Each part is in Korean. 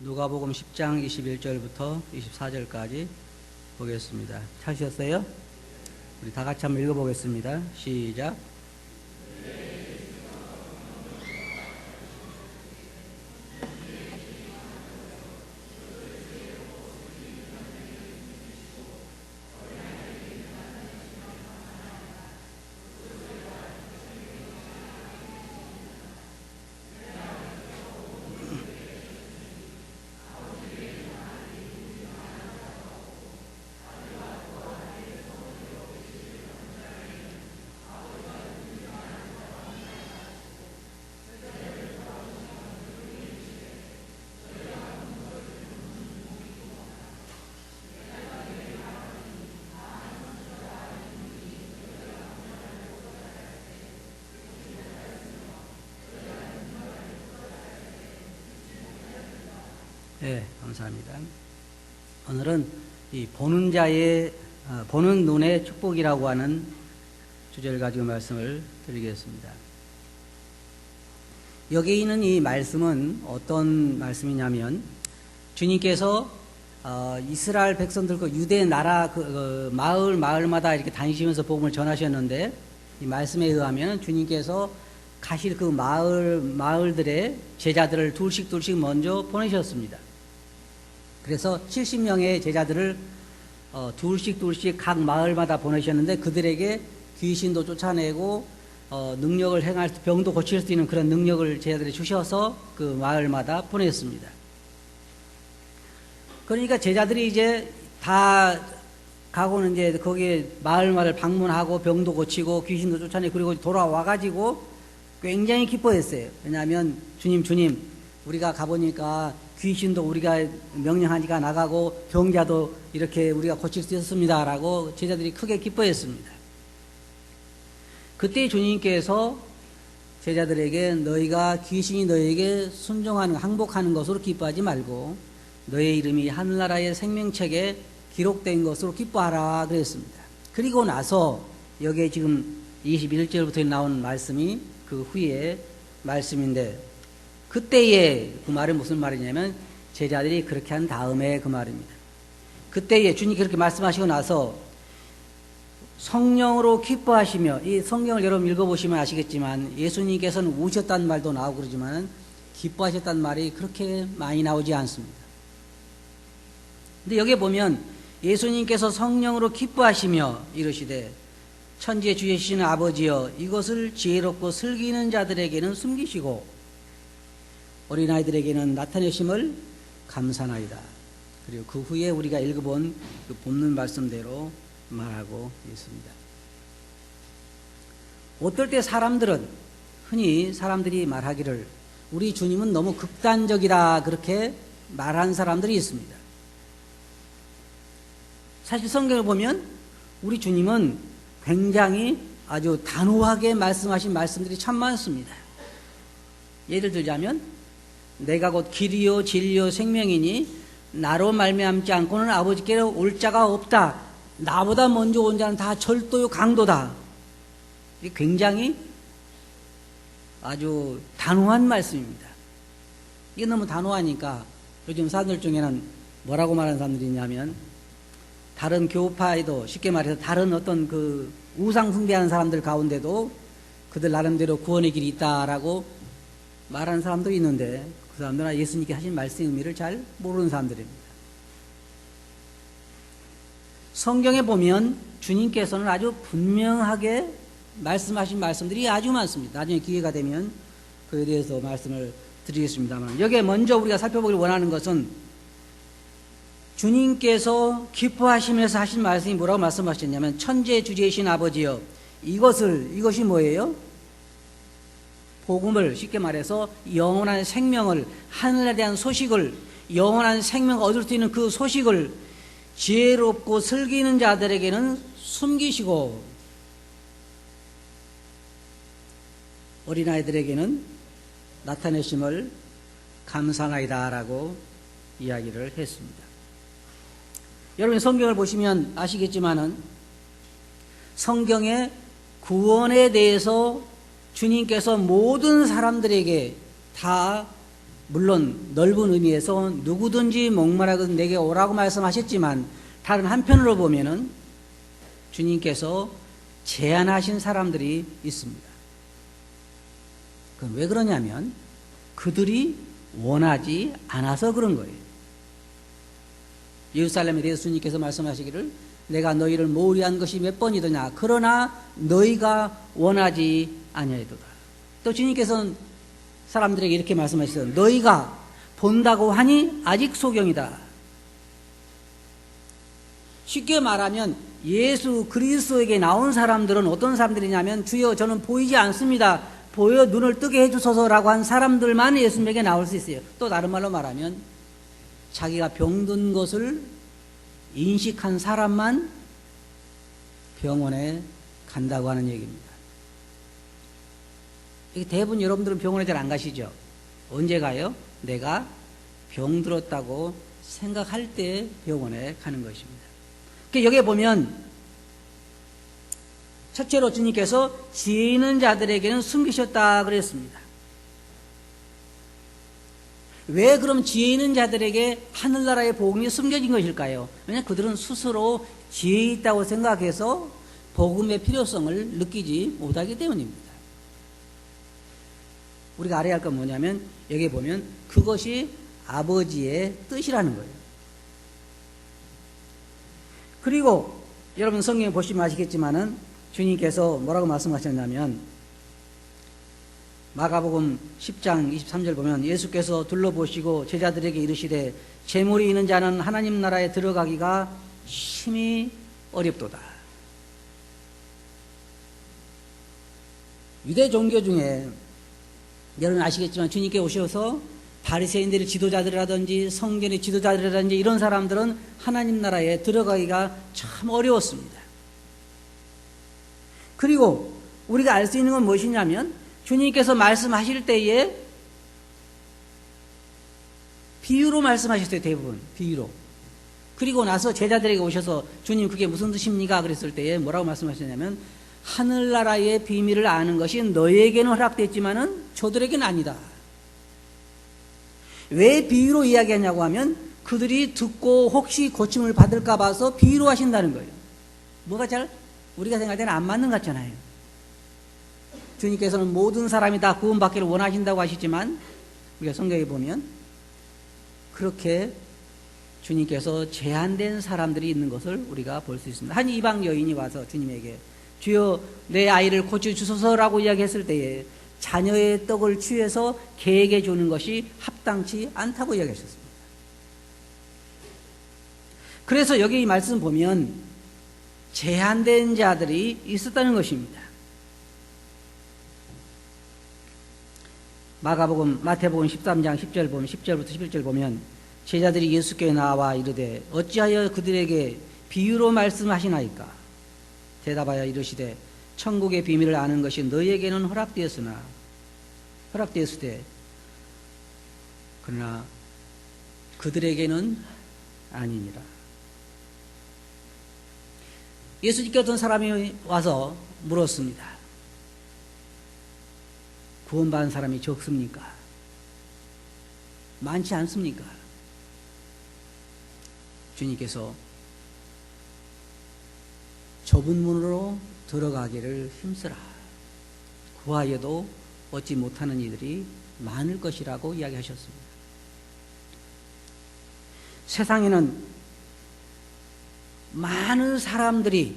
누가복음 10장 21절부터 24절까지 보겠습니다. 찾으셨어요? 우리 다 같이 한번 읽어보겠습니다. 시작. 네, 감사합니다. 오늘은 이 보는 자의 보는 눈의 축복이라고 하는 주제를 가지고 말씀을 드리겠습니다. 여기 있는 이 말씀은 어떤 말씀이냐면 주님께서 이스라엘 백성들과 유대 나라 마을마다 이렇게 다니시면서 복음을 전하셨는데 이 말씀에 의하면 주님께서 가실 그 마을들의 제자들을 둘씩 먼저 보내셨습니다. 그래서 70명의 제자들을 둘씩 각 마을마다 보내셨는데 그들에게 귀신도 쫓아내고 능력을 행할 수, 병도 고칠 수 있는 그런 능력을 제자들이 주셔서 그 마을마다 보냈습니다. 그러니까 제자들이 이제 다 가고는 이제 거기에 마을마을 방문하고 병도 고치고 귀신도 쫓아내고 그리고 돌아와가지고 굉장히 기뻐했어요. 왜냐하면 주님 우리가 가보니까 귀신도 우리가 명령하니까 나가고 병자도 이렇게 우리가 고칠 수 있었습니다 라고 제자들이 크게 기뻐했습니다. 그때 주님께서 제자들에게 너희가 귀신이 너희에게 순종하는 항복하는 것으로 기뻐하지 말고 너의 이름이 하늘나라의 생명책에 기록된 것으로 기뻐하라 그랬습니다. 그리고 나서 여기에 지금 21절부터 나온 말씀이 그 후에 말씀인데 그때에 그 말은 무슨 말이냐면 제자들이 그렇게 한 다음에 그 말입니다. 그때에 주님이 그렇게 말씀하시고 나서 성령으로 기뻐하시며 이 성경을 여러분 읽어보시면 아시겠지만 예수님께서는 우셨다는 말도 나오고 그러지만 기뻐하셨다는 말이 그렇게 많이 나오지 않습니다. 근데 여기에 보면 예수님께서 성령으로 기뻐하시며 이르시되 천지의 주시는 아버지여 이것을 지혜롭고 슬기는 자들에게는 숨기시고 어린아이들에게는 나타내심을 감사나이다. 그리고 그 후에 우리가 읽어본 그 본문 말씀대로 말하고 있습니다. 어떨 때 흔히 사람들이 말하기를 우리 주님은 너무 극단적이다 그렇게 말하는 사람들이 있습니다. 사실 성경을 보면 우리 주님은 굉장히 아주 단호하게 말씀하신 말씀들이 참 많습니다. 예를 들자면 내가 곧 길이요 진리요 생명이니 나로 말미암지 않고는 아버지께로 올 자가 없다. 나보다 먼저 온 자는 다 절도요 강도다. 이게 굉장히 아주 단호한 말씀입니다. 이게 너무 단호하니까 요즘 사람들 중에는 뭐라고 말하는 사람들이 있냐면 다른 교파에도 쉽게 말해서 다른 어떤 그 우상 숭배하는 사람들 가운데도 그들 나름대로 구원의 길이 있다라고 말하는 사람도 있는데 그 사람들은 예수님께 하신 말씀의 의미를 잘 모르는 사람들입니다. 성경에 보면 주님께서는 아주 분명하게 말씀하신 말씀들이 아주 많습니다. 나중에 기회가 되면 그에 대해서 말씀을 드리겠습니다만 여기에 먼저 우리가 살펴보길 원하는 것은 주님께서 기뻐하시면서 하신 말씀이 뭐라고 말씀하셨냐면 천지의 주제이신 아버지여 이것이 뭐예요? 복음을 쉽게 말해서 영원한 생명을 하늘에 대한 소식을 영원한 생명을 얻을 수 있는 그 소식을 지혜롭고 슬기는 자들에게는 숨기시고 어린아이들에게는 나타내심을 감사하이다 라고 이야기를 했습니다. 여러분 성경을 보시면 아시겠지만은 성경의 구원에 대해서 주님께서 모든 사람들에게 다 물론 넓은 의미에서 누구든지 목마르거든 내게 오라고 말씀하셨지만 다른 한편으로 보면은 주님께서 제한하신 사람들이 있습니다. 그건 왜 그러냐면 그들이 원하지 않아서 그런 거예요. 예루살렘에 대해서 주님께서 말씀하시기를 내가 너희를 모으려 한 것이 몇 번이더냐 그러나 너희가 원하지 아니하도다. 또 주님께서는 사람들에게 이렇게 말씀하시죠. 너희가 본다고 하니 아직 소경이다. 쉽게 말하면 예수 그리스도에게 나온 사람들은 어떤 사람들이냐면 주여 저는 보이지 않습니다. 보여 눈을 뜨게 해주소서라고 한 사람들만 예수님에게 나올 수 있어요. 또 다른 말로 말하면 자기가 병든 것을 인식한 사람만 병원에 간다고 하는 얘기입니다. 대부분 여러분들은 병원에 잘 안 가시죠? 언제 가요? 내가 병들었다고 생각할 때 병원에 가는 것입니다. 여기에 보면 첫째로 주님께서 지혜 있는 자들에게는 숨기셨다 그랬습니다. 왜 그럼 지혜 있는 자들에게 하늘나라의 복음이 숨겨진 것일까요? 왜냐하면 그들은 스스로 지혜 있다고 생각해서 복음의 필요성을 느끼지 못하기 때문입니다. 우리가 알아야 할 건 뭐냐면 여기 보면 그것이 아버지의 뜻이라는 거예요. 그리고 여러분 성경에 보시면 아시겠지만은 주님께서 뭐라고 말씀하셨냐면 마가복음 10장 23절 보면 예수께서 둘러보시고 제자들에게 이르시되 재물이 있는 자는 하나님 나라에 들어가기가 심히 어렵도다. 유대 종교 중에 여러분 아시겠지만 주님께 오셔서 바리새인들의 지도자들이라든지 성전의 지도자들이라든지 이런 사람들은 하나님 나라에 들어가기가 참 어려웠습니다. 그리고 우리가 알 수 있는 건 무엇이냐면 주님께서 말씀하실 때에 비유로 말씀하셨어요. 대부분 비유로. 그리고 나서 제자들에게 오셔서 주님 그게 무슨 뜻입니까? 그랬을 때에 뭐라고 말씀하셨냐면 하늘나라의 비밀을 아는 것이 너희에게는 허락됐지만은 저들에게는 아니다. 왜 비유로 이야기하냐고 하면 그들이 듣고 혹시 고침을 받을까 봐서 비유로 하신다는 거예요. 뭐가 잘 우리가 생각할 때는 안 맞는 것 같잖아요. 주님께서는 모든 사람이 다 구원받기를 원하신다고 하시지만 우리가 성경에 보면 그렇게 주님께서 제한된 사람들이 있는 것을 우리가 볼 수 있습니다. 한 이방 여인이 와서 주님에게 주여 내 아이를 고쳐주소서라고 이야기했을 때에 자녀의 떡을 취해서 개에게 주는 것이 합당치 않다고 이야기하셨습니다. 그래서 여기 이 말씀 보면 제한된 자들이 있었다는 것입니다. 마태복음 13장 10절 보면 10절부터 11절 보면 제자들이 예수께 나와 이르되 어찌하여 그들에게 비유로 말씀하시나이까? 대답하여 이르시되 천국의 비밀을 아는 것이 너희에게는 허락되었으되 그러나 그들에게는 아니니라. 예수님께 어떤 사람이 와서 물었습니다. 구원받은 사람이 적습니까? 많지 않습니까? 주님께서 좁은 문으로 들어가기를 힘쓰라. 구하여도 얻지 못하는 이들이 많을 것이라고 이야기하셨습니다. 세상에는 많은 사람들이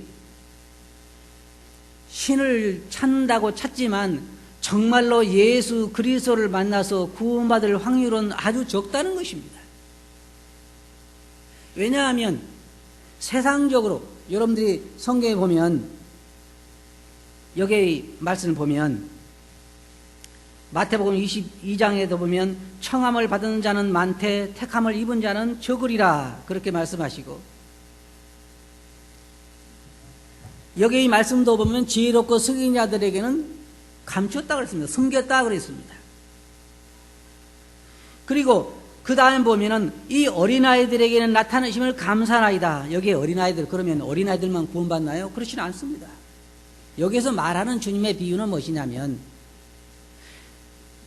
신을 찾는다고 찾지만 정말로 예수 그리스도를 만나서 구원받을 확률은 아주 적다는 것입니다. 왜냐하면 세상적으로 여러분들이 성경에 보면 여기 말씀을 보면 마태복음 22장에도 보면 청함을 받은 자는 많되 택함을 입은 자는 적으리라 그렇게 말씀하시고 여기 이 말씀도 보면 지혜롭고 승인 자들에게는 감추었다 그랬습니다. 숨겼다 그랬습니다. 그리고 그 다음에 보면은 이 어린아이들에게는 나타나심을 감사하나이다. 여기에 어린아이들 그러면 어린아이들만 구원받나요? 그렇지는 않습니다. 여기서 말하는 주님의 비유는 무엇이냐면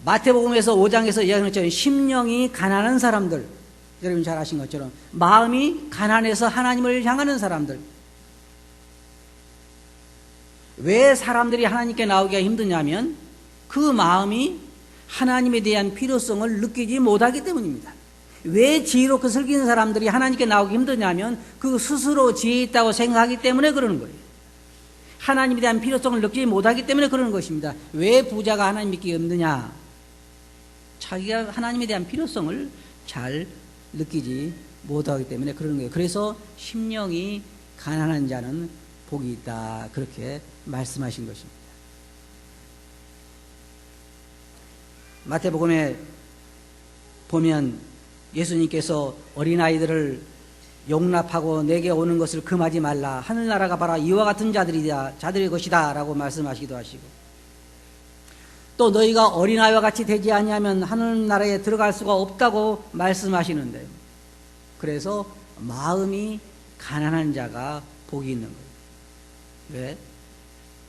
마태복음에서 5장에서 이야기한 것처럼 심령이 가난한 사람들, 여러분 잘 아신 것처럼 마음이 가난해서 하나님을 향하는 사람들. 왜 사람들이 하나님께 나오기가 힘드냐면 그 마음이 하나님에 대한 필요성을 느끼지 못하기 때문입니다. 왜 지혜롭게 슬기는 사람들이 하나님께 나오기 힘드냐면 그 스스로 지혜 있다고 생각하기 때문에 그러는 거예요. 하나님에 대한 필요성을 느끼지 못하기 때문에 그러는 것입니다. 왜 부자가 하나님 믿기 힘드냐? 자기가 하나님에 대한 필요성을 잘 느끼지 못하기 때문에 그러는 거예요. 그래서 심령이 가난한 자는 복이 있다, 그렇게 말씀하신 것입니다. 마태복음에 보면 예수님께서 어린아이들을 용납하고 내게 오는 것을 금하지 말라, 하늘나라가 바로 이와 같은 자들의 것이다 라고 말씀하시기도 하시고, 또 너희가 어린아이와 같이 되지 아니하면 하늘나라에 들어갈 수가 없다고 말씀하시는데요. 그래서 마음이 가난한 자가 복이 있는 거예요. 왜?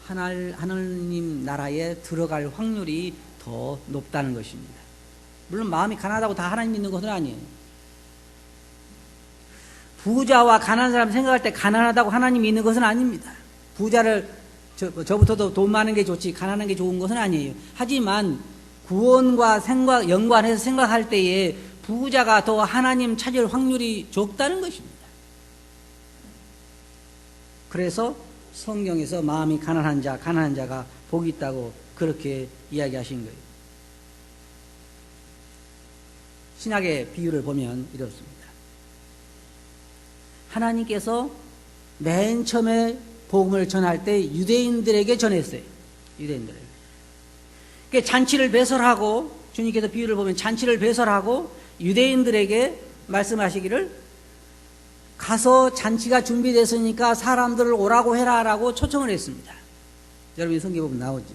하나님 나라에 들어갈 확률이 더 높다는 것입니다. 물론 마음이 가난하다고 다 하나님 믿는 것은 아니에요. 부자와 가난한 사람 생각할 때 가난하다고 하나님 믿는 것은 아닙니다. 부자를 저부터도 돈 많은 게 좋지 가난한 게 좋은 것은 아니에요. 하지만 구원과 연관해서 생각할 때에 부자가 더 하나님 찾을 확률이 적다는 것입니다. 그래서 성경에서 마음이 가난한 자가 복이 있다고 그렇게 이야기하신 거예요. 신약의 비유를 보면 이렇습니다. 하나님께서 맨 처음에 복음을 전할 때 유대인들에게 전했어요. 유대인들에게. 그러니까 잔치를 배설하고, 주님께서 비유를 보면 잔치를 배설하고 유대인들에게 말씀하시기를, 가서 잔치가 준비됐으니까 사람들을 오라고 해라라고 초청을 했습니다. 여러분이 성경 보면 나오죠.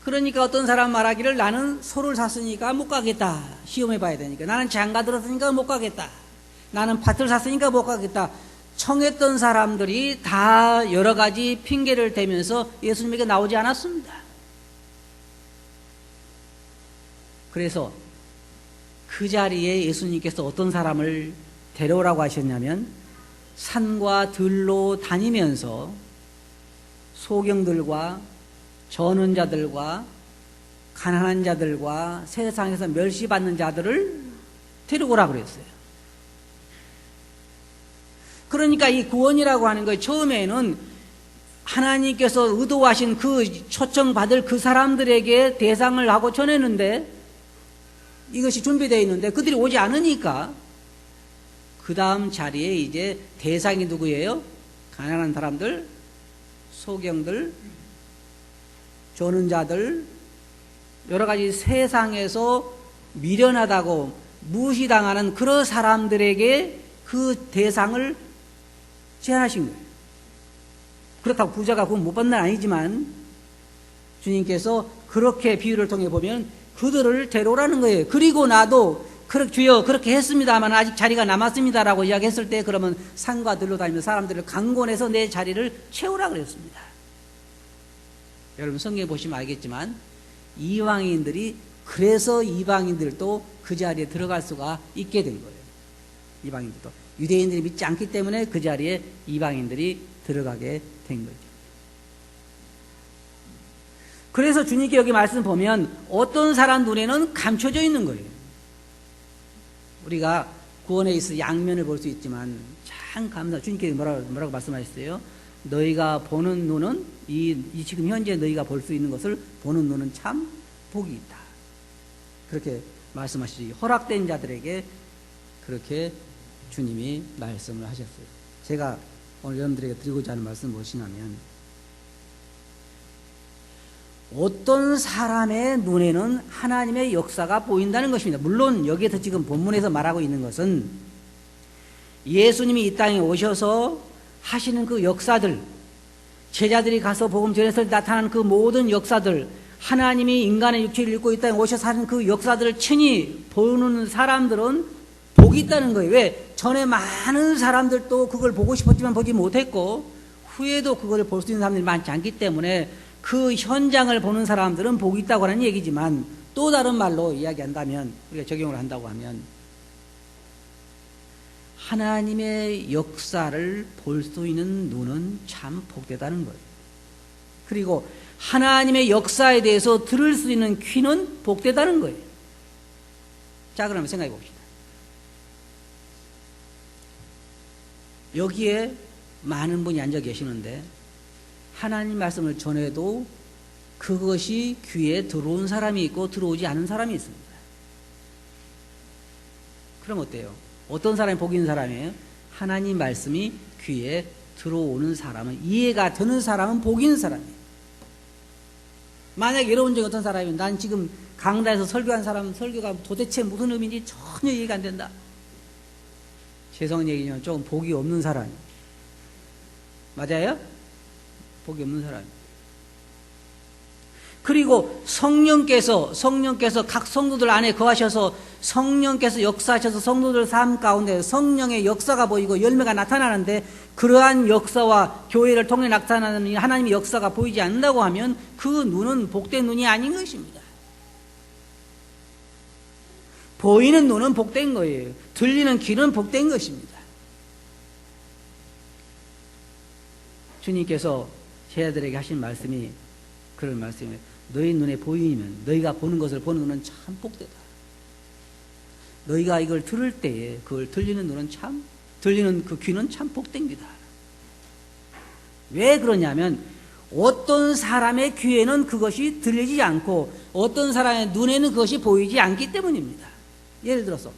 그러니까 어떤 사람 말하기를, 나는 소를 샀으니까 못 가겠다. 시험해 봐야 되니까. 나는 장가 들었으니까 못 가겠다. 나는 밭을 샀으니까 못 가겠다. 청했던 사람들이 다 여러 가지 핑계를 대면서 예수님에게 나오지 않았습니다. 그래서 그 자리에 예수님께서 어떤 사람을 데려오라고 하셨냐면, 산과 들로 다니면서 소경들과 저는 자들과 가난한 자들과 세상에서 멸시받는 자들을 데려오라고 그랬어요. 그러니까 이 구원이라고 하는 거예요. 처음에는 하나님께서 의도하신 그 초청받을 그 사람들에게 대상을 하고 전했는데, 이것이 준비되어 있는데 그들이 오지 않으니까 그 다음 자리에 이제 대상이 누구예요? 가난한 사람들, 소경들, 조는 자들, 여러 가지 세상에서 미련하다고 무시당하는 그런 사람들에게 그 대상을 제안하신 거예요. 그렇다고 부자가 그건 못 받는 건 아니지만 주님께서 그렇게 비유를 통해 보면 그들을 데려오라는 거예요. 그리고 나도 주여 그렇게 했습니다만 아직 자리가 남았습니다라고 이야기했을 때, 그러면 산과 들로 다니면서 사람들을 강권해서 내 자리를 채우라 그랬습니다. 여러분 성경에 보시면 알겠지만 이방인들이, 그래서 이방인들도 그 자리에 들어갈 수가 있게 된 거예요. 이방인들도 유대인들이 믿지 않기 때문에 그 자리에 이방인들이 들어가게 된 거죠. 그래서 주님께 여기 말씀 보면 어떤 사람 눈에는 감춰져 있는 거예요. 우리가 구원에 있어 양면을 볼 수 있지만 참 주님께서 뭐라고 말씀하셨어요? 너희가 보는 눈은 이 지금 현재 너희가 볼 수 있는 것을 보는 눈은 참 복이 있다. 그렇게 말씀하시지. 허락된 자들에게 그렇게 주님이 말씀을 하셨어요. 제가 오늘 여러분들에게 드리고자 하는 말씀은 무엇이냐면, 어떤 사람의 눈에는 하나님의 역사가 보인다는 것입니다. 물론 여기에서 지금 본문에서 말하고 있는 것은 예수님이 이 땅에 오셔서 하시는 그 역사들, 제자들이 가서 복음 전했을 때 나타난 그 모든 역사들, 하나님이 인간의 육체를 입고 이 땅에 오셔서 하는 그 역사들을 친히 보는 사람들은 복이 있다는 거예요. 왜? 전에 많은 사람들도 그걸 보고 싶었지만 보지 못했고, 후에도 그걸 볼 수 있는 사람들이 많지 않기 때문에 그 현장을 보는 사람들은 복이 있다고 하는 얘기지만 또 다른 말로 이야기한다면, 우리가 적용을 한다고 하면 하나님의 역사를 볼 수 있는 눈은 참 복되다는 거예요. 그리고 하나님의 역사에 대해서 들을 수 있는 귀는 복되다는 거예요. 자, 그러면 생각해 봅시다. 여기에 많은 분이 앉아 계시는데 하나님 말씀을 전해도 그것이 귀에 들어온 사람이 있고 들어오지 않은 사람이 있습니다. 그럼 어때요? 어떤 사람이 복이 있는 사람이에요? 하나님 말씀이 귀에 들어오는 사람은, 이해가 되는 사람은 복이 있는 사람이에요. 만약에 여러분 중에 어떤 사람이 난 지금 강단에서 설교한 사람은 설교가 도대체 무슨 의미인지 전혀 이해가 안 된다. 죄송한 얘기지만 조금 복이 없는 사람이에요. 맞아요? 복이 없는 사람이에요. 그리고 성령께서 각 성도들 안에 거하셔서 성령께서 역사하셔서 성도들 삶 가운데 성령의 역사가 보이고 열매가 나타나는데 그러한 역사와 교회를 통해 나타나는 하나님의 역사가 보이지 않는다고 하면 그 눈은 복된 눈이 아닌 것입니다. 보이는 눈은 복된 거예요. 들리는 귀는 복된 것입니다. 주님께서 제자들에게 하신 말씀이 그런 말씀이에요. 너희 눈에 보이면, 너희가 보는 것을 보는 눈은 참 복되다. 너희가 이걸 들을 때에 그걸 들리는 눈은 참, 들리는 그 귀는 참 복된 귀다. 왜 그러냐면 어떤 사람의 귀에는 그것이 들리지 않고 어떤 사람의 눈에는 그것이 보이지 않기 때문입니다. 예를 들어서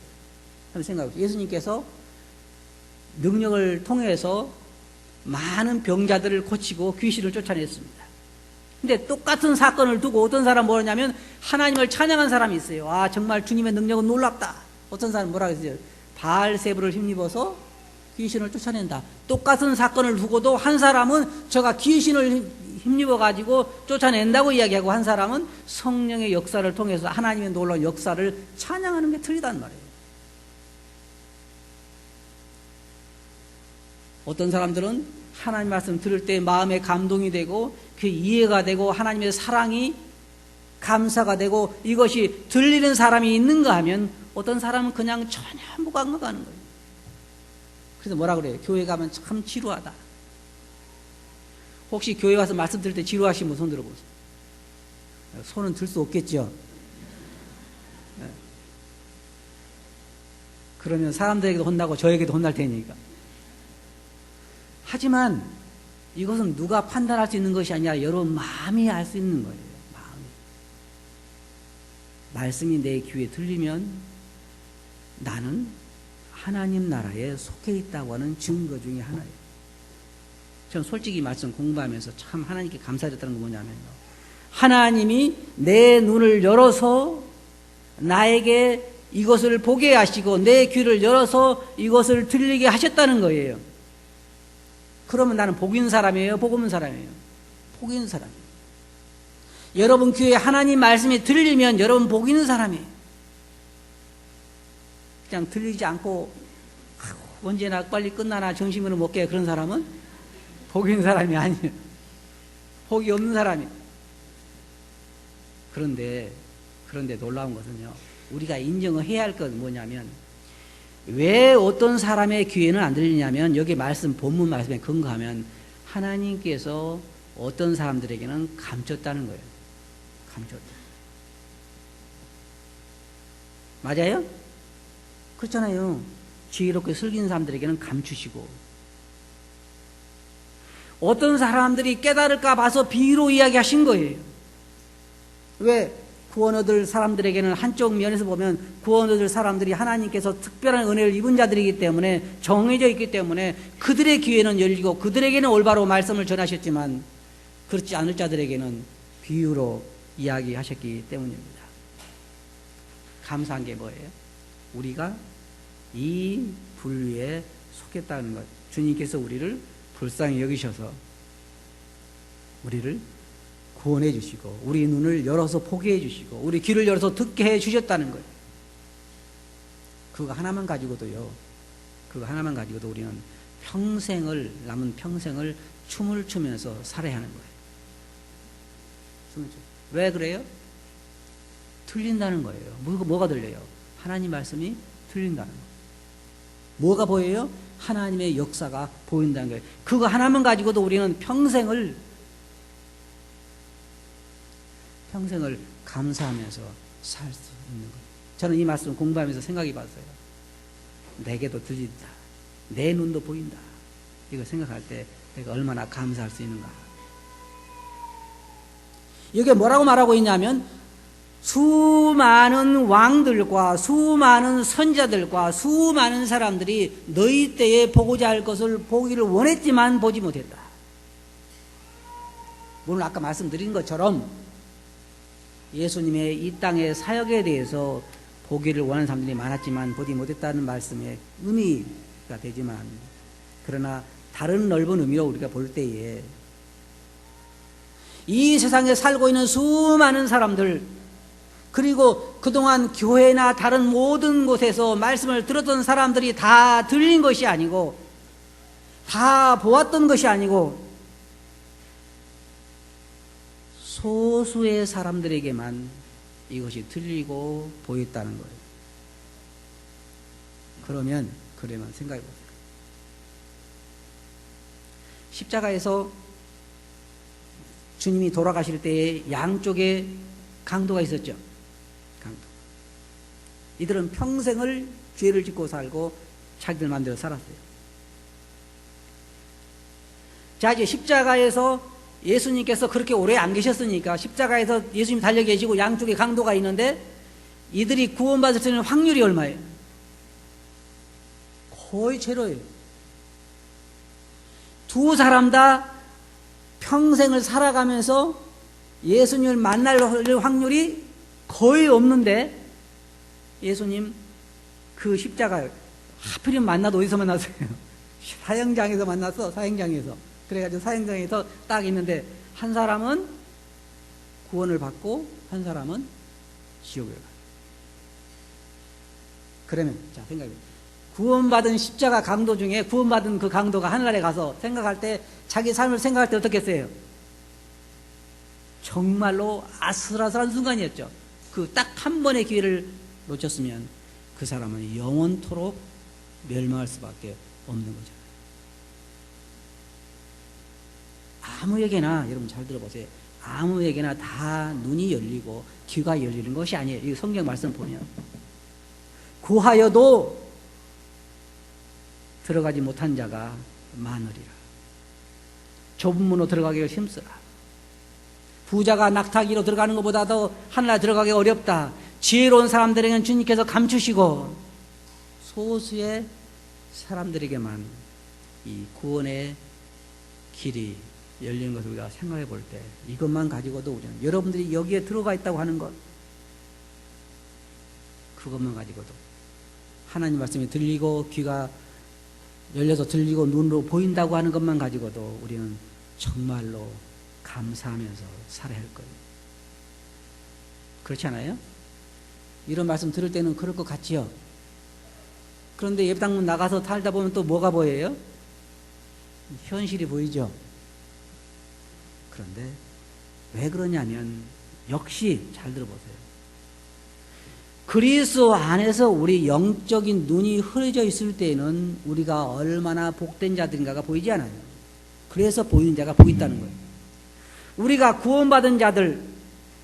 한번 생각해보세요. 예수님께서 능력을 통해서 많은 병자들을 고치고 귀신을 쫓아냈습니다. 근데 똑같은 사건을 두고 어떤 사람은 뭐냐면 하나님을 찬양한 사람이 있어요. 아, 정말 주님의 능력은 놀랍다. 어떤 사람은 뭐라고 했어요? 바알세불을 힘입어서 귀신을 쫓아낸다. 똑같은 사건을 두고도 한 사람은 저가 귀신을 힘입어가지고 쫓아낸다고 이야기하고 한 사람은 성령의 역사를 통해서 하나님의 놀라운 역사를 찬양하는 게 틀리단 말이에요. 어떤 사람들은 하나님 말씀 들을 때 마음에 감동이 되고 그 이해가 되고 하나님의 사랑이 감사가 되고 이것이 들리는 사람이 있는가 하면 어떤 사람은 그냥 전혀 무감각하는 거예요. 그래서 뭐라 그래요? 교회 가면 참 지루하다. 혹시 교회 와서 말씀 들을 때 지루하신 분 손 들어보세요. 손은 들 수 없겠죠. 그러면 사람들에게도 혼나고 저에게도 혼날 테니까. 하지만 이것은 누가 판단할 수 있는 것이 아니라 여러분 마음이 알 수 있는 거예요. 마음이. 말씀이 내 귀에 들리면 나는 하나님 나라에 속해 있다고 하는 증거 중에 하나예요. 저는 솔직히 말씀 공부하면서 참 하나님께 감사드렸다는 건 뭐냐면요. 하나님이 내 눈을 열어서 나에게 이것을 보게 하시고 내 귀를 열어서 이것을 들리게 하셨다는 거예요. 그러면 나는 복 있는 사람이에요? 복 없는 사람이에요? 복 있는 사람이에요. 여러분 귀에 하나님 말씀이 들리면 여러분 복 있는 사람이에요. 그냥 들리지 않고 언제나 빨리 끝나나 정신으로 못 깨 그런 사람은 복 있는 사람이 아니에요. 복이 없는 사람이에요. 그런데 놀라운 것은요. 우리가 인정을 해야 할 건 뭐냐면 왜 어떤 사람의 귀에는 안 들리냐면 여기 말씀 본문 말씀에 근거하면 하나님께서 어떤 사람들에게는 감췄다는 거예요. 감췄다. 맞아요? 그렇잖아요. 지혜롭게 슬기는 사람들에게는 감추시고 어떤 사람들이 깨달을까 봐서 비유로 이야기하신 거예요. 왜? 구원 얻을 사람들에게는 한쪽 면에서 보면 구원 얻을 사람들이 하나님께서 특별한 은혜를 입은 자들이기 때문에 정해져 있기 때문에 그들의 귀에는 열리고 그들에게는 올바로 말씀을 전하셨지만 그렇지 않을 자들에게는 비유로 이야기하셨기 때문입니다. 감사한 게 뭐예요? 우리가 이 분류에 속했다는 것. 주님께서 우리를 불쌍히 여기셔서 우리를 구원해 주시고 우리 눈을 열어서 보게 해 주시고 우리 귀를 열어서 듣게 해 주셨다는 거예요. 그거 하나만 가지고도요. 그거 하나만 가지고도 우리는 남은 평생을 춤을 추면서 살아야 하는 거예요. 왜 그래요? 틀린다는 거예요. 뭐가 들려요? 하나님 말씀이 틀린다는 거예요. 뭐가 보여요? 하나님의 역사가 보인다는 거예요. 그거 하나만 가지고도 우리는 평생을 감사하면서 살 수 있는 거예요. 저는 이 말씀을 공부하면서 생각해 봤어요. 내게도 들린다. 내 눈도 보인다. 이걸 생각할 때 내가 얼마나 감사할 수 있는가. 이게 뭐라고 말하고 있냐면 수많은 왕들과 수많은 선지자들과 수많은 사람들이 너희 때에 보고자 할 것을 보기를 원했지만 보지 못했다. 물론 아까 말씀드린 것처럼 예수님의 이 땅의 사역에 대해서 보기를 원하는 사람들이 많았지만 보지 못했다는 말씀의 의미가 되지만, 그러나 다른 넓은 의미로 우리가 볼 때에 이 세상에 살고 있는 수많은 사람들, 그리고 그동안 교회나 다른 모든 곳에서 말씀을 들었던 사람들이 다 들린 것이 아니고, 다 보았던 것이 아니고, 소수의 사람들에게만 이것이 들리고 보였다는 거예요. 그러면 생각해 보세요. 십자가에서 주님이 돌아가실 때에 양쪽에 강도가 있었죠. 강도. 이들은 평생을 죄를 짓고 살고 자기들 마음대로 살았어요. 자, 이제 십자가에서 예수님께서 그렇게 오래 안 계셨으니까 십자가에서 예수님 달려 계시고 양쪽에 강도가 있는데 이들이 구원받을 수 있는 확률이 얼마예요? 거의 제로예요. 두 사람 다 평생을 살아가면서 예수님을 만날 확률이 거의 없는데 예수님 그 십자가 하필이면 만나도 어디서 만났어요? 사형장에서 만났어. 사형장에서. 그래가지고 사형장에서 딱 있는데 한 사람은 구원을 받고 한 사람은 지옥에 가요. 그러면 자 생각해보세요. 구원받은 십자가 강도 중에 구원받은 그 강도가 하늘나라에 가서 생각할 때 자기 삶을 생각할 때 어떻겠어요? 정말로 아슬아슬한 순간이었죠. 그 딱 한 번의 기회를 놓쳤으면 그 사람은 영원토록 멸망할 수밖에 없는 거죠. 아무에게나, 여러분 잘 들어보세요. 아무에게나 다 눈이 열리고 귀가 열리는 것이 아니에요. 이 성경 말씀 보면 구하여도 들어가지 못한 자가 많으리라. 좁은 문으로 들어가기가 힘쓰라. 부자가 낙타기로 들어가는 것보다도 하늘나라에 들어가기 어렵다. 지혜로운 사람들에게는 주님께서 감추시고 소수의 사람들에게만 이 구원의 길이 열리는 것을 우리가 생각해 볼 때 이것만 가지고도 우리는 여러분들이 여기에 들어가 있다고 하는 것, 그것만 가지고도 하나님 말씀이 들리고 귀가 열려서 들리고 눈으로 보인다고 하는 것만 가지고도 우리는 정말로 감사하면서 살아야 할 거예요. 그렇지 않아요? 이런 말씀 들을 때는 그럴 것 같지요? 그런데 예배당문 나가서 살다 보면 또 뭐가 보여요? 현실이 보이죠? 그런데 왜 그러냐면 역시 잘 들어보세요. 그리스도 안에서 우리 영적인 눈이 흐려져 있을 때에는 우리가 얼마나 복된 자들인가가 보이지 않아요. 그래서 보이는 자가 보고 있다는 거예요. 우리가 구원받은 자들,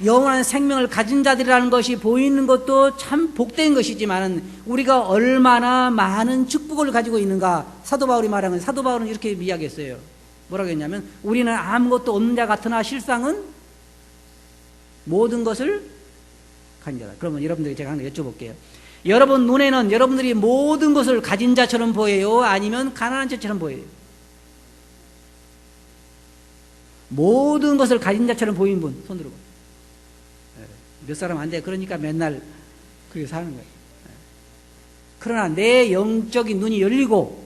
영원한 생명을 가진 자들이라는 것이 보이는 것도 참 복된 것이지만 우리가 얼마나 많은 축복을 가지고 있는가. 사도 바울이 말하는 거예요. 사도 바울은 이렇게 이야기했어요. 뭐라고 했냐면 우리는 아무것도 없는 자 같으나 실상은 모든 것을 가진 자다. 그러면 여러분들이 제가 하나 여쭤볼게요. 여러분 눈에는 여러분들이 모든 것을 가진 자처럼 보여요? 아니면 가난한 자처럼 보여요? 모든 것을 가진 자처럼 보이는 분 손 들어봐. 몇 사람 안 돼. 그러니까 맨날 그렇게 사는 거예요. 그러나 내 영적인 눈이 열리고,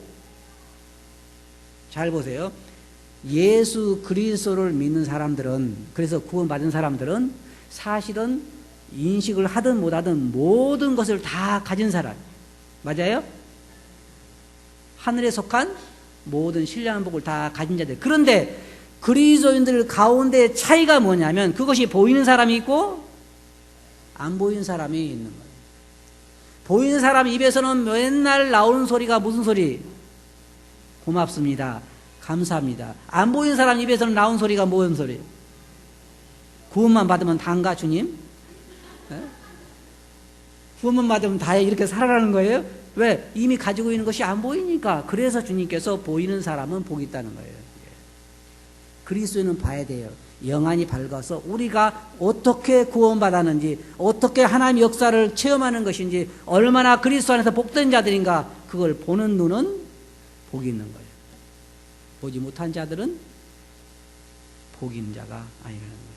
잘 보세요. 예수 그리스도를 믿는 사람들은, 그래서 구원받은 사람들은 사실은 인식을 하든 못하든 모든 것을 다 가진 사람. 맞아요? 하늘에 속한 모든 신령한 복을 다 가진 자들. 그런데 그리스도인들 가운데 차이가 뭐냐면 그것이 보이는 사람이 있고 안 보이는 사람이 있는 거예요. 보이는 사람 입에서는 맨날 나오는 소리가 무슨 소리? 고맙습니다. 감사합니다. 안 보이는 사람 입에서는 나오는 소리가 무슨 소리? 구원만 받으면 다인가 주님? 네? 구원만 받으면 다해 이렇게 살아라는 거예요? 왜? 이미 가지고 있는 것이 안 보이니까. 그래서 주님께서 보이는 사람은 복이 있다는 거예요. 그리스도는 봐야 돼요. 영안이 밝아서 우리가 어떻게 구원받았는지, 어떻게 하나님의 역사를 체험하는 것인지, 얼마나 그리스도 안에서 복된 자들인가, 그걸 보는 눈은 복이 있는 거예요. 보지 못한 자들은 복이 있는 자가 아니라는 거예요.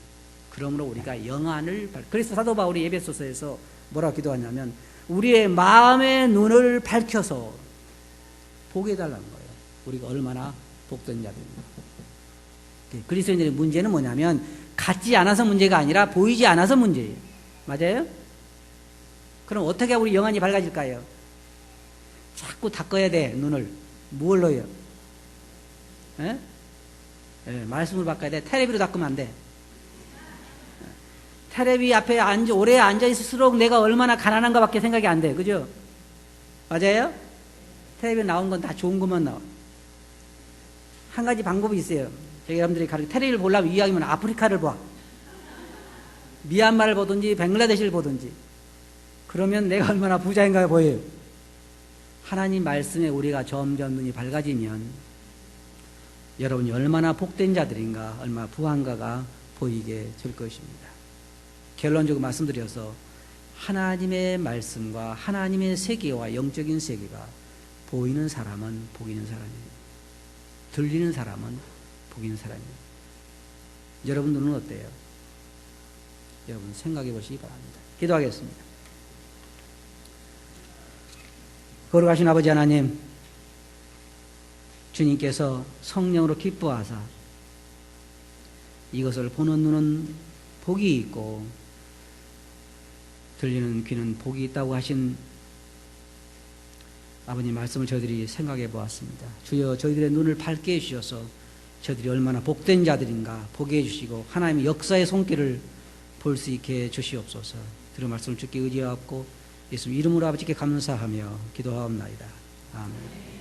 그러므로 우리가 영안을 그래서 사도 바울이 에베소서에서 뭐라고 기도하냐면 우리의 마음의 눈을 밝혀서 보게 해달라는 거예요. 우리가 얼마나 복된 자들인가. 그리스도인들의 문제는 뭐냐면 갖지 않아서 문제가 아니라 보이지 않아서 문제예요. 맞아요? 그럼 어떻게 우리 영안이 밝아질까요? 자꾸 닦아야 돼. 눈을. 무엇로요? 예? 예, 말씀을 바꿔야 돼. 테레비로 닦으면 안 돼. 테레비 앞에 오래 앉아있을수록 내가 얼마나 가난한가 밖에 생각이 안 돼. 그죠? 맞아요? 텔레비에 나온 건 다 좋은 것만 나와. 한 가지 방법이 있어요. 저희 여러분들이 텔레비를 보려면 이왕이면 아프리카를 봐. 미얀마를 보든지 벵글라데시를 보든지. 그러면 내가 얼마나 부자인가 보여요. 하나님 말씀에 우리가 점점 눈이 밝아지면 여러분이 얼마나 복된 자들인가, 얼마나 부한가가 보이게 될 것입니다. 결론적으로 말씀드려서 하나님의 말씀과 하나님의 세계와 영적인 세계가 보이는 사람은 복 있는 사람이에요. 들리는 사람은 복 있는 사람이에요. 여러분 눈은 어때요? 여러분 생각해 보시기 바랍니다. 기도하겠습니다. 거룩하신 아버지 하나님, 주님께서 성령으로 기뻐하사 이것을 보는 눈은 복이 있고 들리는 귀는 복이 있다고 하신 아버님 말씀을 저희들이 생각해 보았습니다. 주여 저희들의 눈을 밝게 해주셔서 저희들이 얼마나 복된 자들인가 보게 해주시고 하나님의 역사의 손길을 볼 수 있게 해주시옵소서. 들은 말씀을 주께 의지하옵고 예수님 이름으로 아버지께 감사하며 기도하옵나이다. 아멘.